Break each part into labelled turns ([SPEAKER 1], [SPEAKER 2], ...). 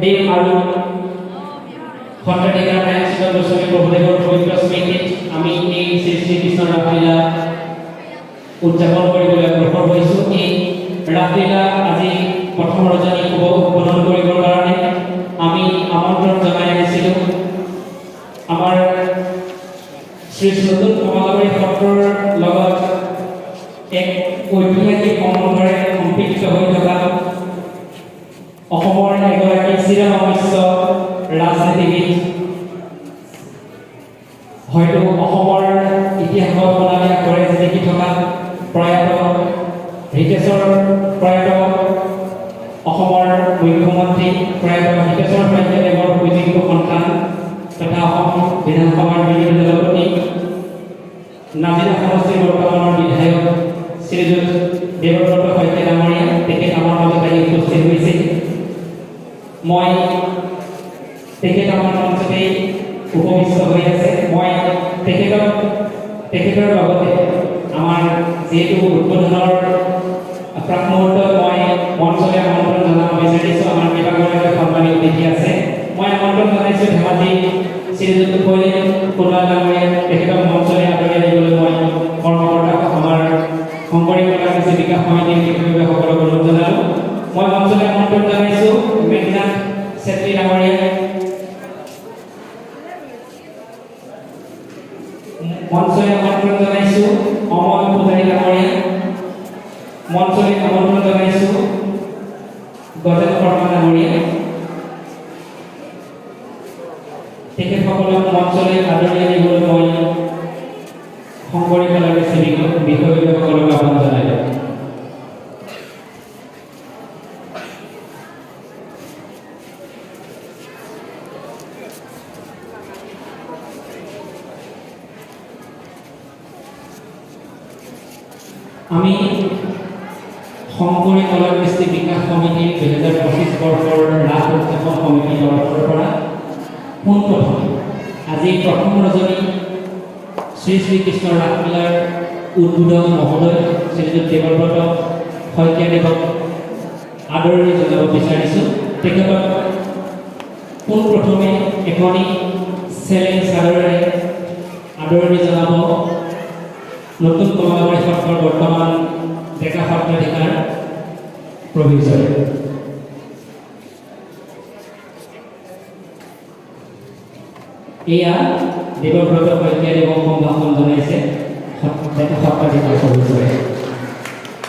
[SPEAKER 1] দেৱ আৰু সত্ৰাধিকাৰ নাৰায়ণ গোস্বামী প্ৰভুদেৱৰ পবিত্ৰ স্মৃতিত আমি এই শ্ৰী শ্ৰীকৃষ্ণৰ ৰাসলীলা উদযাপন কৰিবলৈ অগ্ৰসৰ হৈছোঁ। এই ৰাসলীলা আজি প্ৰথম ৰজনী উদ্বোধন কৰিবৰ কাৰণে আমি আমন্ত্ৰণ জনাই আনিছিলোঁ। আমাৰ শ্ৰী নতুন কমলাবাৰী সত্ৰৰ লগত এক ঐতিহাসিক সম্বন্ধৰে সম্পৃক্ত হৈ থকা অসমৰ এগৰাকী চিৰমহস্য ৰাজনীতিবিদ, হয়তো অসমৰ ইতিহাসত সোণালী আখৰে জিলিকি থকা প্ৰয়াত হিতেশ্বৰ অসমৰ মুখ্যমন্ত্ৰী প্ৰয়াত হিতেশ্বৰ শইকীয়াদেৱৰ সুযোগ্য সন্তান তথা অসম বিধানসভাৰ বিৰোধী দলপতি নাজিৰা সমষ্টিৰ বৰ্তমানৰ বিধায়ক শ্ৰীযুত দেৱব্ৰত শইকীয়া ডাঙৰীয়া তেখেত আমাৰ মাজত আহি উপস্থিত হৈছিল। মই তেখেত আমাৰ মঞ্চতেই উপবিষ্ট হৈ আছে। মই তেখেতৰ লগতে আমাৰ যিহেতু উদ্বোধনৰ প্ৰাক মুহূৰ্তত মই মঞ্চলৈ আমন্ত্ৰণ জনাব বিচাৰিছোঁ। আমাৰ কেইবাগৰাকী সন্মানীয় অতিথি আছে। মই আমন্ত্ৰণ জনাইছোঁ ধেমাজি শ্ৰীযুত কৈলেন কোনোৱা ডাঙৰীয়া, তেখেতক মঞ্চলৈ আদৰি আনিবলৈ মই কৰ্মকৰ্তাক আমাৰ শংকৰী কলা কৃষি বিকাশ সমিতিৰ বিষয়সকলক অনুৰোধ জনালোঁ। মই মঞ্চলৈ আমন্ত্ৰণ জনাইছোঁ মেঘনাথ চেত্ৰী ডাঙৰীয়া, মঞ্চলৈ আমন্ত্ৰণ জনাইছোঁ অমল পূজাৰী ডাঙৰীয়া, মঞ্চলৈ আমন্ত্ৰণ জনাইছোঁ গজেন শৰ্মা ডাঙৰীয়া। তেখেতসকলক মঞ্চলৈ আদৰি আনিবলৈ মই শংকৰী কলা কৃষি বিষয়সকলক আহ্বান জনাইছোঁ। আমি শংকৰী কলা কৃষ্টি বিকাশ সমিতিৰ 2025 বৰ্ষৰ ৰাস উদযাপন সমিতিৰ তৰফৰ পৰা পোনপ্ৰথমে আজি প্ৰথম ৰজনী শ্ৰী শ্ৰীকৃষ্ণৰ ৰাসলীলাৰ উদ্বোধক মহোদয় শ্ৰীযুত দেৱব্ৰত শইকীয়াদেৱক আদৰণি জনাব বিচাৰিছোঁ। তেখেতক পোনপ্ৰথমে এখনি চেলেং চাদৰেৰে আদৰণি জনাব নতুন কমলাবাৰী সত্ৰৰ বৰ্তমান ডেকা সত্ৰাধিকাৰ প্ৰভিজয়। এয়া দেৱব্ৰত শইকীয়াদেৱক সম্ভাষণ জনাইছে ডেকা সত্ৰাধিকাৰ প্ৰভিজয়ে।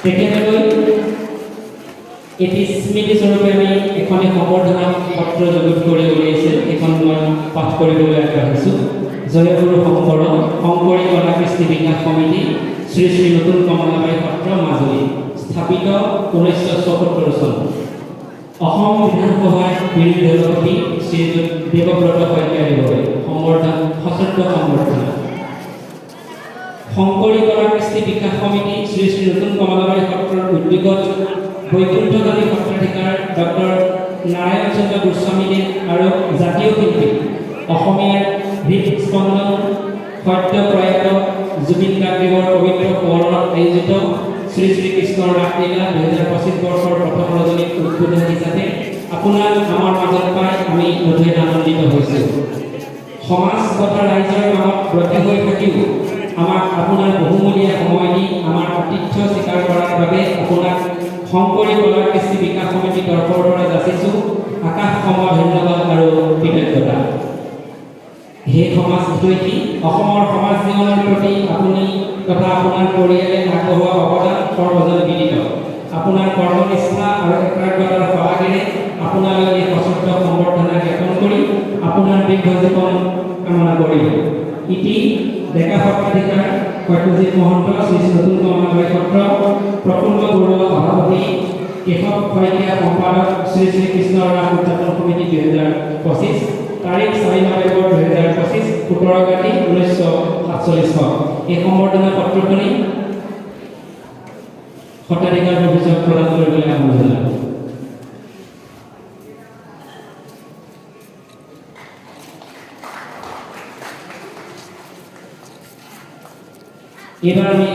[SPEAKER 1] তেখেতলৈ এটি স্মৃতিস্বৰূপে আমি এখনি সম্বৰ্ধনা পত্ৰ যুগুত কৰি উলিয়াইছে, এখন মই পাঠ কৰিবলৈ আগবাঢ়িছোঁ। জয়গুৰু শংকৰ শংকৰী কলা কৃষ্টি বিকাশ সমিতি শ্ৰী শ্ৰী নতুন কমলাবাৰী সত্ৰ মাজুলী, স্থাপিত 1974 চন। অসম বিধানসভাৰ বিৰোধী দলপতি শ্ৰীযুত দেৱব্ৰত শইকীয়াদেৱৰে সশ্ৰদ্ধ সম্বৰ্ধনা। শংকৰী কলা কৃষ্টি বিকাশ সমিতি শ্ৰী শ্ৰী নতুন কমলাবাৰী সত্ৰৰ উদ্যোগত বৈকুণ্ঠকালী সত্ৰাধিকাৰ ডক্টৰ নাৰায়ণ চন্দ্ৰ গোস্বামীদেৱ আৰু জাতীয় শিল্পী অসমীয়াৰ হৃদস্পন্দন সত্য প্ৰয়াত জুবিন গাৰ্গদেৱৰ পবিত্ৰ সোঁৱৰণত আয়োজিত শ্ৰী শ্ৰীকৃষ্ণৰ ৰাসলীলা 2025 বৰ্ষৰ প্ৰথম ৰজনীত উদ্বোধন হিচাপে আপোনাক আমাৰ মাজত পাই আমি নথৈ আনন্দিত হৈছোঁ। সমাজ তথা ৰাইজৰ কামত ব্ৰতী হৈ থাকিও আমাক আপোনাৰ বহুমূলীয়া সময় দি আমাৰ আতিথ্য স্বীকাৰ কৰাৰ বাবে আপোনাক শংকৰী কলা কৃষ্টি বিকাশ সমিতিৰ তৰফৰ পৰা যাচিছোঁ আকাশ সম ধন্যবাদ আৰু কৃতজ্ঞতা। হে সমাজ হিতৈষী, অসমৰ সমাজ জীৱনৰ প্ৰতি আপুনি তথা আপোনাৰ পৰিয়ালে আগবঢ়োৱা অৱদান সৰ্বজন বিদিত। আপোনাৰ কৰ্মনিষ্ঠা আৰু একাগ্ৰতাৰ সহায়েৰে আপোনালৈ এই সশ্ৰদ্ধ সম্বৰ্ধনা জ্ঞাপন কৰি আপোনাৰ দীৰ্ঘ জীৱন কামনা কৰিলোঁ। ইতি ডেকা সত্ৰাধিকাৰ সত্যজিৎ মহন্ত, শ্ৰী শ্ৰী নতুন কমলাবাৰী সত্ৰ প্ৰফুল্ল বৰুৱা সভাপতি, কেশৱ শইকীয়া সম্পাদক, শ্ৰী শ্ৰীকৃষ্ণৰ ৰাস উদযাপন সমিতি 2025, তাৰিখ 4 নৱেম্বৰ 2025, 17/1947 চন। এই সম্বৰ্ধনা পত্ৰখনি সত্ৰাধিকাৰ প্ৰভিজক প্ৰদান কৰিবলৈ আহ্বান জনালোঁ। এইবাৰ আমি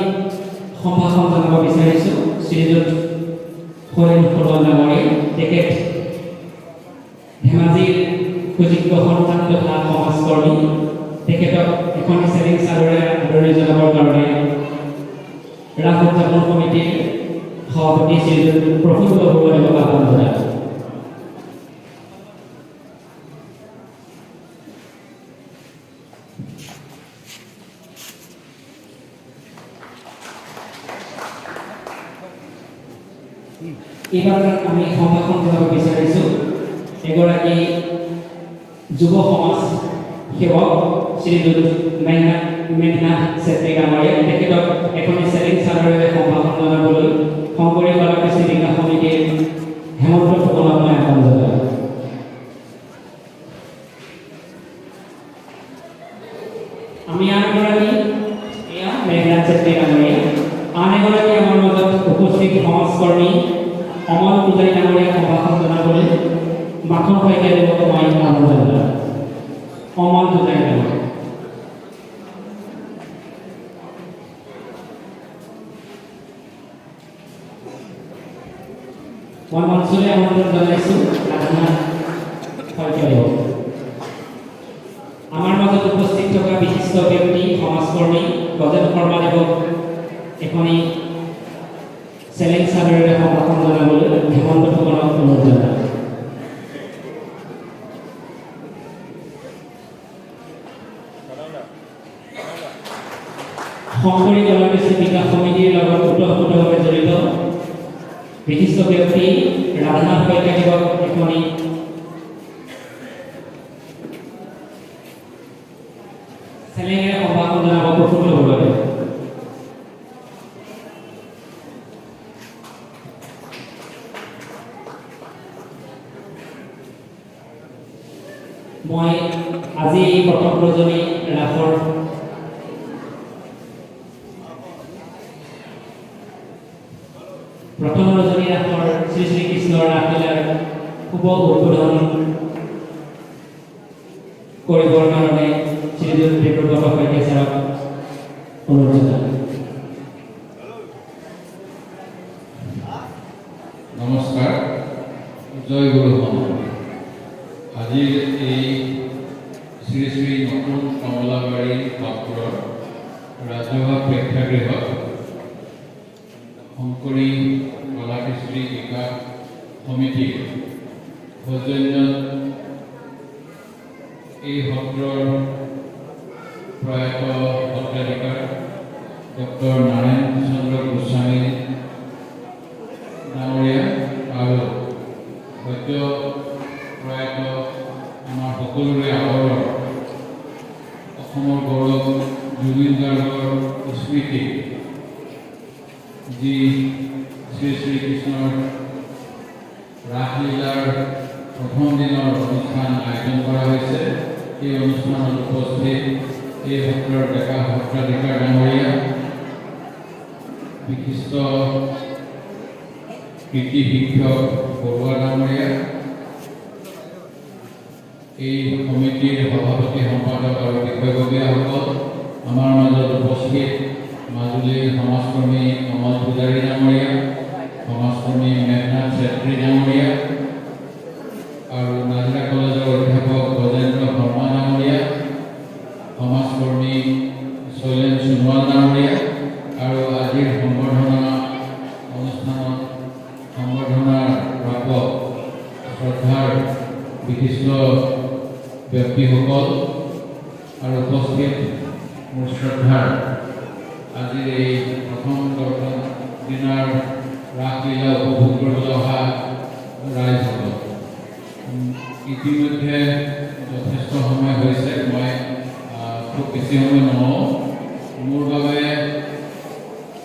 [SPEAKER 1] সম্ভাষণ জনাব বিচাৰিছোঁ শ্ৰীযুত হৰেন ডাঙৰীয়া। তেখেত ধেমাজিৰ সুযোগ্য সন্তান তথা সমাজকৰ্মী তেখেতক এখন চেলেঞ্জ চাদৰে আদৰণি জনাবৰ কাৰণে ৰাস উদযাপন সমিতিৰ সভাপতি শ্ৰীযুত প্ৰফুল্ল বৰুৱাদেৱক আহ্বান জনাইছোঁ। এইবাৰ আমি সম্ভাষণ কৰিব বিচাৰিছোঁ এগৰাকী যুৱ সমাজ সেৱক শ্ৰীযুত মেঘনাথ চেত্ৰী ডাঙৰীয়া তেখেতক এখন চেলেঞ্জ চাদৰেৰে সম্ভাষণ জনাবলৈ শংকৰী কলা কৃষি বিকাশ সমিতিৰ হেমন্ত ফুকনক মই আহ্বান জনালোঁ। আমি আন এগৰাকী এয়া মেঘনাথ চেত্ৰী ডাঙৰীয়া, আন এগৰাকী আমাৰ মাজত উপস্থিত সমাজকৰ্মী অমল পূজাৰী ডাঙৰীয়াক সম্ভাষণ জনাবলৈ মাখন শইকীয়া দেৱক মই আহ্বান জনালোঁ। অমল পূজাৰী ডাঙৰীয়া। মই মঞ্চলৈ আমন্ত্ৰণ জনাইছোঁ ৰাধানাথ শইকীয়া দেৱক। আমাৰ মাজত উপস্থিত থকা বিশিষ্ট ব্যক্তি সমাজকৰ্মী গজেন শৰ্মা দেৱক এখনি চেলেঞ্জ চাদৰেৰে সম্ভাষণ জনাবলৈ হেমন্ত ফুকনক অনুৰোধ জনালোঁ। শংকৰী কলা কৃষি বিকাশ সমিতিৰ লগত ওতঃপ্ৰোতভাৱে জড়িত বিশিষ্ট ব্যক্তি ৰাধানাথ শইকীয়া দেৱক এখনি চেলেঞ্জেৰে সম্ভাষণ জনাব প্ৰফুল্ল বৰুৱাদেৱ। মই আজি এই প্ৰথম ৰজনী ৰাসৰ শ্ৰী শ্ৰীকৃষ্ণৰ ৰাসলীলাৰ শুভ উদ্বোধন কৰিবৰ কাৰণে শ্ৰীযুত বিপ্ৰব্ৰত শইকীয়া ছাৰক অনুৰোধ জনালোঁ।
[SPEAKER 2] নমস্কাৰ, জয় গুৰু শংকৰ। আজিৰ এই শ্ৰী শ্ৰী নতুন কমলাবাৰী সত্ৰৰ ৰাজহুৱা প্ৰেক্ষাগৃহত শংকৰী কলা কৃষি বিকাশ সমিতিৰ সৌজন্যত এই সত্ৰৰ প্ৰয়াত সত্ৰাধিকাৰ ডক্টৰ নাৰায়ণ চন্দ্ৰ গোস্বামী ডাঙৰীয়া আৰু সদ্য প্ৰয়াত আমাৰ সকলোৰে আগৰ অসমৰ গৌৰৱ জুবিন গাৰ্গৰ স্মৃতি যি শ্ৰী শ্ৰীকৃষ্ণৰ ৰাসলীলাৰ প্ৰথম দিনৰ অনুষ্ঠান আয়োজন কৰা হৈছে। এই অনুষ্ঠানত উপস্থিত এই সত্ৰৰ ডেকা সত্ৰাধিকাৰ ডাঙৰীয়া, বিশিষ্ট কৃতি শিক্ষক বৰুৱা ডাঙৰীয়া, এই সমিতিৰ সভাপতি সম্পাদক আৰু বিষয়ববীয়াসকল, আমাৰ মাজত উপস্থিত মাজুলীৰ সমাজকৰ্মী অমল পূজাৰী ডাঙৰীয়া, সমাজকৰ্মী মেঘনাথ চেত্ৰী ডাঙৰীয়া আৰু নাজিৰা কলেজৰ অধ্যাপক গজেন্দ্ৰ শৰ্মা ডাঙৰীয়া, সমাজকৰ্মী শৈলেন সোণোৱাল ডাঙৰীয়া আৰু আজিৰ সম্বৰ্ধনা অনুষ্ঠানত সম্বৰ্ধনাৰ প্ৰাপক শ্ৰদ্ধাৰ বিশিষ্ট ব্যক্তিসকল আৰু উপস্থিত মোৰ শ্ৰদ্ধাৰ আজিৰ এই প্ৰথম দিনাৰ ৰাসলীলা উপভোগ কৰিবলৈ অহা ৰাইজসকল, ইতিমধ্যে যথেষ্ট সময় হৈছে। মই খুব বেছি সময় নহওঁ। মোৰ বাবে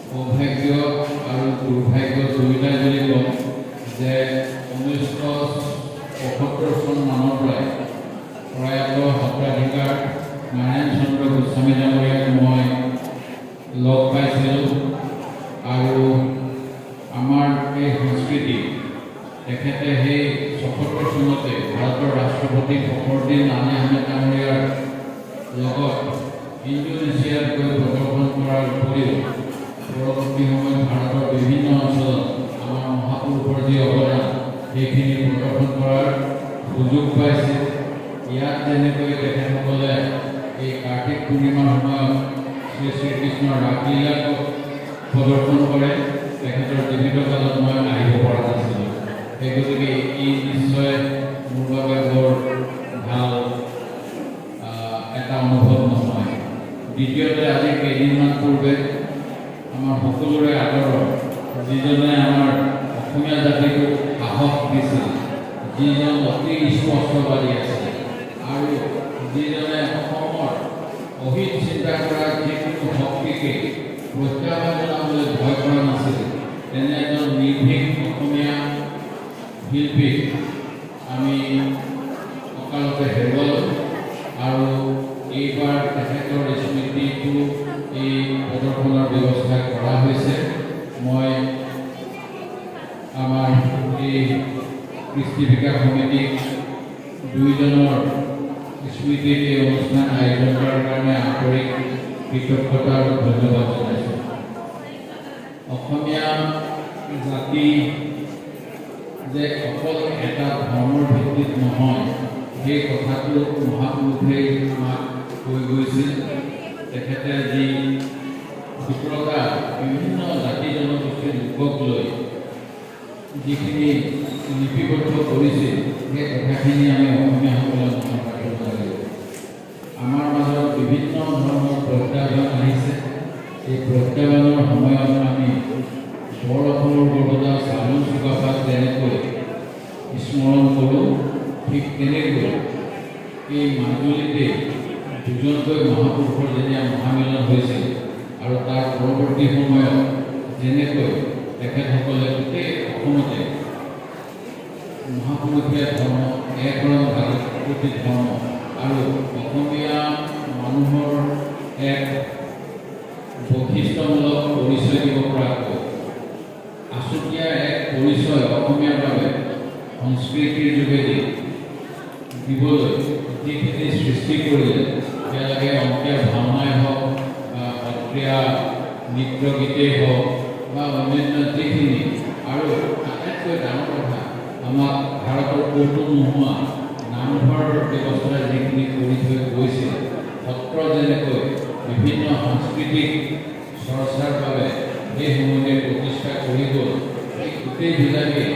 [SPEAKER 2] সৌভাগ্য আৰু দুৰ্ভাগ্য দুয়োটাই বুলি ক'ম যে 1975 চন মানৰ পৰাই প্ৰয়াত সত্ৰাধিকাৰ নাৰায়ণ চন্দ্ৰ গোস্বামী ডাঙৰীয়াক মই লগ পাইছিলোঁ আৰু আমাৰ এই সংস্কৃতি তেখেতে সেই ৭৭ চনতে ভাৰতৰ ৰাষ্ট্ৰপতি ফখৰুদ্দিন আলী আহমেদ ডাঙৰীয়াৰ লগত ইণ্ডোনেছিয়াত গৈ প্ৰদৰ্শন কৰাৰ উপৰিও পৰৱৰ্তী সময়ত ভাৰতৰ বিভিন্ন অঞ্চলত আমাৰ মহাপুৰুষৰ যি অৱদান সেইখিনি প্ৰদৰ্শন কৰাৰ সুযোগ পাইছে। ইয়াত যেনেকৈ তেখেতসকলে এই কাৰ্তিক পূৰ্ণিমাৰ সময়ত শ্ৰী শ্ৰীকৃষ্ণৰ ৰাসলীলাক প্ৰদৰ্শন কৰে, তেখেতৰ জীৱিত কালত মই আহিব পৰা নাছিলোঁ। সেই গতিকে ই নিশ্চয় মোৰ বাবে বৰ ভাল এটা অনুভৱ নহয়। দ্বিতীয়তে আজি কেইদিনমান পূৰ্বে আমাৰ সকলোৰে আদৰৰ যিজনে আমাৰ অসমীয়া জাতিটোক সাহস দিছিল, যিজন অতি স্পষ্টবাদী আছিল আৰু যিজনে অসমৰ অহিত চিন্তা কৰা যিকোনো শক্তিকে প্ৰত্যাহ্বান জনাবলৈ ভয় কৰা নাছিল, তেনে এজন নিৰ্ভীক অসমীয়া শিল্পীক আমি অকালতে হেৰুৱালোঁ। আৰু এইবাৰ তেখেতৰ স্মৃতিটো এই প্ৰদৰ্শনৰ ব্যৱস্থা কৰা হৈছে। মই আমাৰ এই কৃষ্টি বিকাশ সমিতিক দুইজনৰ স্মৃতিত এই অনুষ্ঠান আয়োজন কৰাৰ কাৰণে আন্তৰিক কৃতজ্ঞতা আৰু ধন্যবাদ জনাইছোঁ। অসমীয়া জাতি যে অকল এটা ধৰ্মৰ ভিত্তিত নহয়, সেই কথাটো মহাপুৰুষে আমাক কৈ গৈছিল। তেখেতে যি 17টা বিভিন্ন জাতি জনগোষ্ঠীৰ লোকক লৈ যিখিনি লিপিবদ্ধ কৰিছিল, সেই কথাখিনি আমি অসমীয়াসকলে মনত ৰাখিব লাগিব। আমাৰ মাজত বিভিন্ন ধৰণৰ প্ৰত্যাহ্বান আহিছে। এই প্ৰত্যাহ্বানৰ সময়ত আমি বৰ অসমৰ বৰপতা চাউলুং চুকাফাক যেনেকৈ স্মৰণ কৰোঁ, ঠিক তেনেকৈ এই মাজুলীতে দুজনকৈ মহাপুৰুষৰ যেতিয়া মহামিলন হৈছিল আৰু তাৰ পৰৱৰ্তী সময়ত যেনেকৈ তেখেতসকলে গোটেই অসমতে মহাপুৰুষীয়া ধৰ্ম, একৰণ ভাগৱতী ধৰ্ম আৰু অসমীয়া মানুহৰ এক বৈশিষ্ট্যমূলক পৰিচয় দিব পৰাকৈ আচুতীয়া এক পৰিচয় অসমীয়াৰ বাবে সংস্কৃতিৰ যোগেদি দিবলৈ যিখিনি সৃষ্টি কৰিলে, তেওঁলোকে অংকীয়া ভাওনাই হওক বা সত্ৰীয়া নৃত্য গীতেই হওক বা অন্যান্য যিখিনি, আৰু আটাইতকৈ ডাঙৰ কথা আমাক ভাৰতৰ ক'তো নোহোৱা নামঘৰ ব্যৱস্থা যিখিনি কৰি থৈ গৈছিল, সত্ৰ যেনেকৈ বিভিন্ন সাংস্কৃতিক চৰ্চাৰ বাবে সেই সময়তে প্ৰতিষ্ঠা কৰি গ'ল, সেই গোটেইবিলাকেই